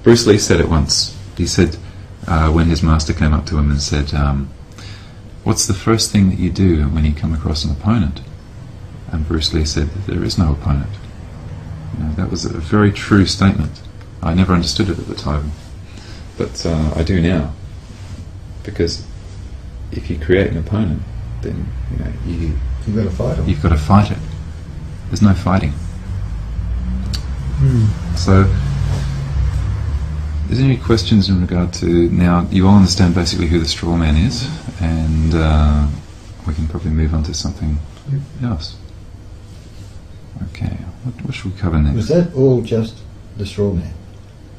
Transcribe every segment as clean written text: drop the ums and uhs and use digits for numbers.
Bruce Lee said it once. He said, when his master came up to him and said, what's the first thing that you do when you come across an opponent? And Bruce Lee said, there is no opponent. You know, that was a very true statement. I never understood it at the time, but I do now. Because if you create an opponent, then you've got to fight them. You've got to fight it. There's no fighting. So, is there any questions in regard to, now you all understand basically who the Strawman is, and we can probably move on to something else. Okay, what should we cover next? Was that all just the Strawman?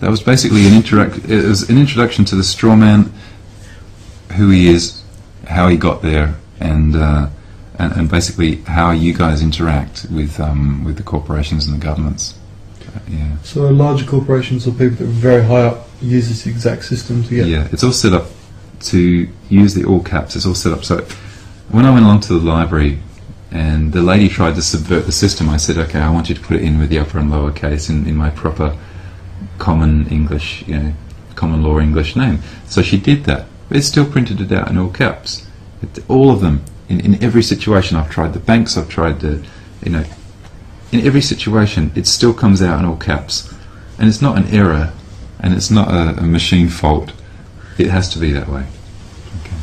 That was basically it was an introduction to the Strawman, who he is, how he got there, and basically how you guys interact with the corporations and the governments. Yeah. So larger corporations or people that are very high up use this exact system to get... Yeah, it's all set up to use the all caps. It's all set up so when I went along to the library and the lady tried to subvert the system, I said, okay, I want you to put it in with the upper and lower case in my proper common English, common law English name. So she did that. But it still printed it out in all caps. All of them, in every situation. I've tried the banks, I've tried the, in every situation, it still comes out in all caps. And it's not an error, and it's not a machine fault. It has to be that way. Okay.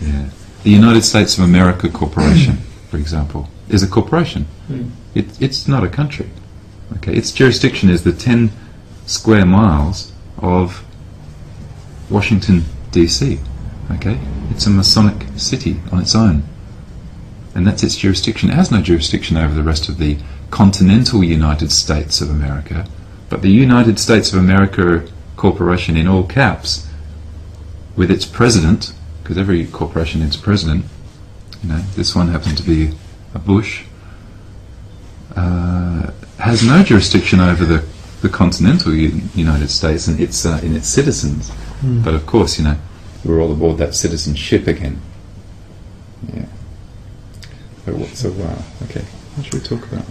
Yeah. The United States of America Corporation, for example, is a corporation. It's not a country. Okay. Its jurisdiction is the 10 square miles of Washington, D.C. Okay. It's a Masonic city on its own. And that's its jurisdiction. It has no jurisdiction over the rest of the continental United States of America, but the United States of America Corporation in all caps, with its president, because every corporation needs a president, this one happened to be a Bush, has no jurisdiction over the continental United States and its in its citizens. But of course, we're all aboard that citizenship again. Yeah. So okay. What should we talk about?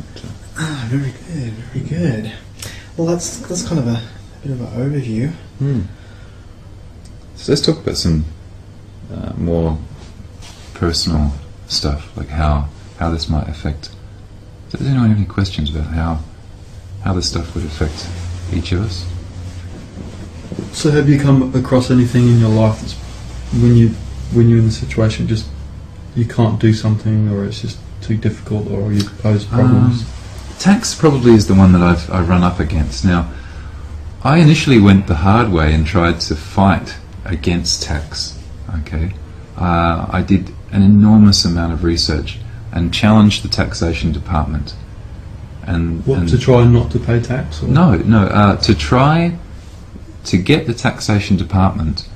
Very good, very good. Well, that's kind of a bit of an overview. So let's talk about some more personal stuff, like how this might affect. Does anyone have any questions about how this stuff would affect each of us? So have you come across anything in your life that's when you're in a situation just you can't do something, or it's just too difficult, or you pose problems? Tax probably is the one that I've run up against. Now, I initially went the hard way and tried to fight against tax. Okay, I did an enormous amount of research and challenged the taxation department. And to try not to pay tax? Or? No, to try to get the taxation department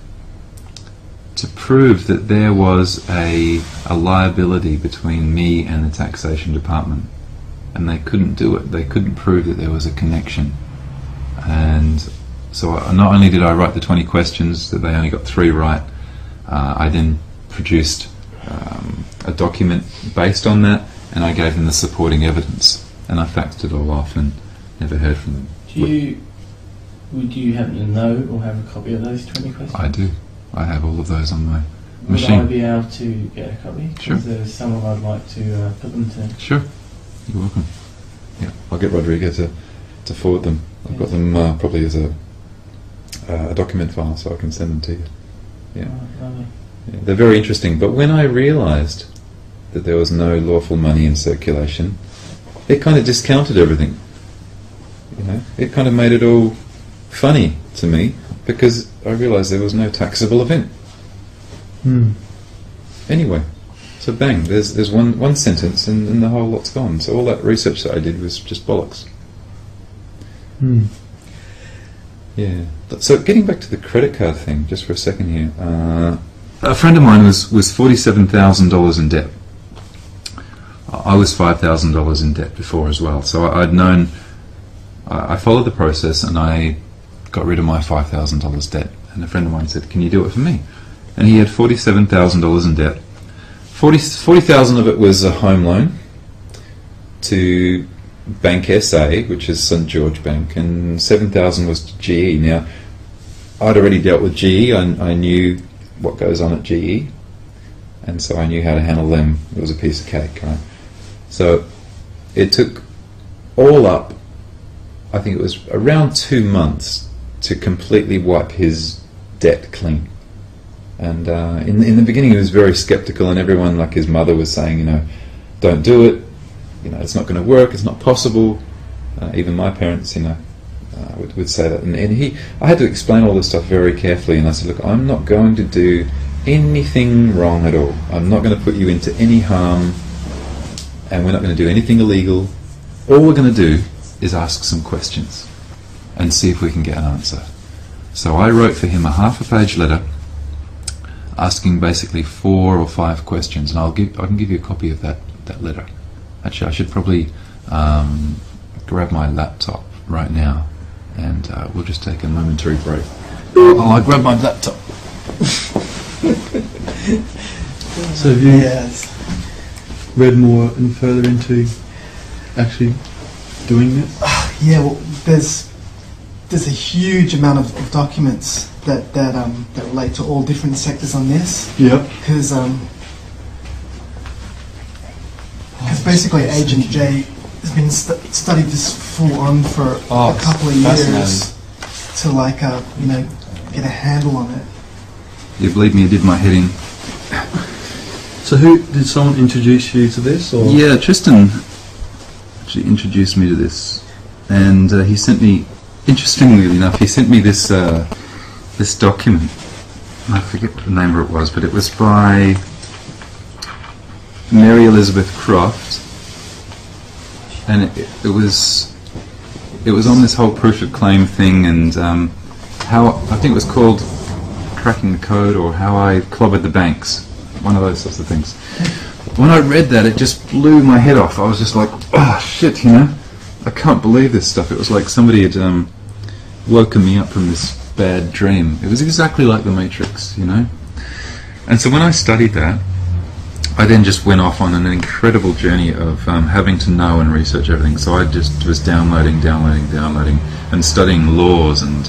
to prove that there was a liability between me and the taxation department, and they couldn't do it. They couldn't prove that there was a connection. And so not only did I write the 20 questions, that they only got 3 right, I then produced a document based on that, and I gave them the supporting evidence, and I faxed it all off and never heard from them. Would you happen to know or have a copy of those 20 questions? I do. I have all of those on my machine. Would I be able to get a copy? Sure. Because there's someone I'd like to put them to. Sure. You're welcome. Yeah, I'll get Rodrigo to forward them. I've got them probably as a document file, so I can send them to you. Yeah. Oh, lovely. Yeah, they're very interesting. But when I realised that there was no lawful money in circulation, it kind of discounted everything. It kind of made it all funny to me, because I realised there was no taxable event. Anyway, so bang, there's one sentence and the whole lot's gone. So all that research that I did was just bollocks. Yeah. So getting back to the credit card thing, just for a second here. A friend of mine was $47,000 in debt. I was $5,000 in debt before as well. So I'd known. I followed the process and I got rid of my $5,000 debt. And a friend of mine said, "Can you do it for me?" And he had $47,000 in debt. 40,000 of it was a home loan to Bank SA, which is St George Bank, and 7,000 was to GE. Now, I'd already dealt with GE. I knew what goes on at GE, and so I knew how to handle them. It was a piece of cake, right? So it took all up, I think it was around 2 months to completely wipe his debt clean. And in the beginning he was very skeptical, and everyone, like his mother, was saying, don't do it, it's not going to work, it's not possible. Even my parents, would say that. And I had to explain all this stuff very carefully, and I said, look, I'm not going to do anything wrong at all. I'm not going to put you into any harm, and we're not going to do anything illegal. All we're going to do is ask some questions and see if we can get an answer. So I wrote for him a half-a-page letter asking basically 4 or 5 questions, and I can give you a copy of that letter. Actually, I should probably grab my laptop right now, and we'll just take a momentary break. I'll grab my laptop. So have you Yes. read more and further into actually doing this? Yeah, well, there's a huge amount of documents that relate to all different sectors on this. Yep. Because basically Agent J has been studied this full on for a couple of years to get a handle on it. You believe me, I did my head in. So did someone introduce you to this? Or? Yeah, Tristan actually introduced me to this, and he sent me, interestingly enough, he sent me this this document. I forget what the name of it was, but it was by Mary Elizabeth Croft, and it was on this whole proof of claim thing, and how I think it was called Cracking the Code, or How I Clobbered the Banks, one of those sorts of things. When I read that, it just blew my head off. I was just like, oh shit, I can't believe this stuff. It was like somebody had woken me up from this bad dream. It was exactly like the Matrix, And so when I studied that, I then just went off on an incredible journey of having to know and research everything. So I just was downloading, and studying laws and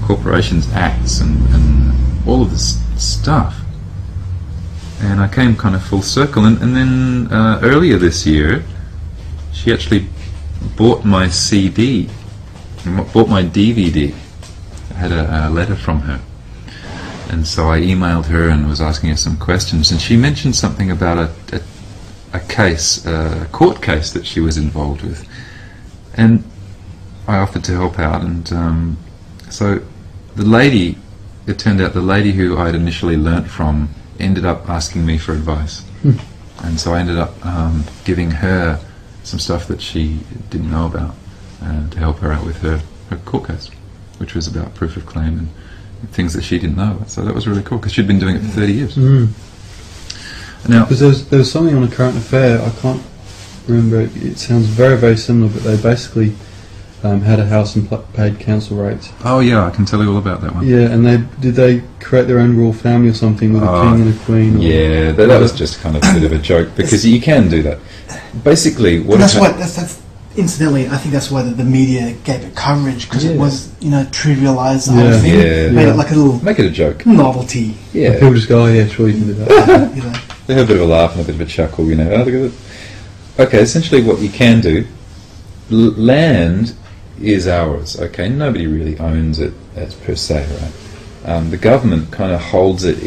corporations acts and all of this stuff. And I came kind of full circle. And then earlier this year, she actually bought my CD, bought my DVD. I had a letter from her. And so I emailed her and was asking her some questions, and she mentioned something about a case, a court case that she was involved with. And I offered to help out, and so the lady, it turned out the lady who I had initially learnt from ended up asking me for advice. And so I ended up giving her some stuff that she didn't know about to help her out with her court case, which was about proof of claim and things that she didn't know about. So that was really cool, because she'd been doing it for 30 years. Now, because there was something on a current affair, I can't remember, it sounds very, very similar, but they basically had a house and paid council rates. oh yeah, I can tell you all about that one. Yeah, and did they create their own royal family or something with a king and a queen? Or Yeah, that was just kind of a bit of a joke, because you can do that. Basically, what And that's incidentally, I think that's why the media gave it coverage, because it was, trivialised the whole thing. Yeah. Made it like a little make it a joke. novelty. Yeah, People just go, oh yeah, sure you can do that. they have a bit of a laugh and a bit of a chuckle, Oh, look at it. Okay, essentially what you can do, land is ours, okay? Nobody really owns it as per se, right? The government kind of holds it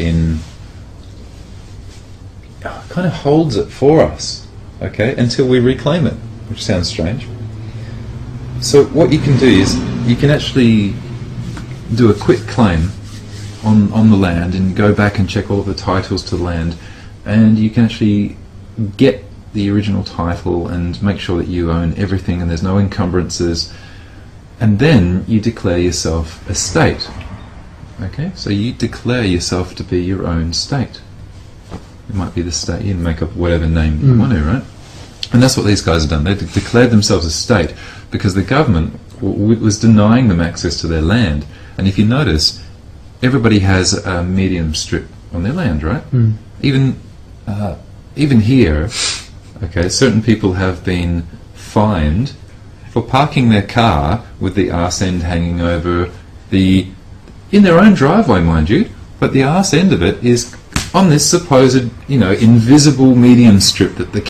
for us, okay, until we reclaim it, which sounds strange. So what you can do is, you can actually do a quick claim on the land and go back and check all of the titles to the land, and you can actually get the original title and make sure that you own everything and there's no encumbrances, and then you declare yourself a state. Okay, so you declare yourself to be your own state. It might be the state, you can make up whatever name you want to, right? And that's what these guys have done. They declared themselves a state because the government was denying them access to their land. And if you notice, everybody has a medium strip on their land, right? Even here, okay, certain people have been fined for parking their car with the arse end hanging over the in their own driveway, mind you, but the arse end of it is on this supposed, invisible medium strip that the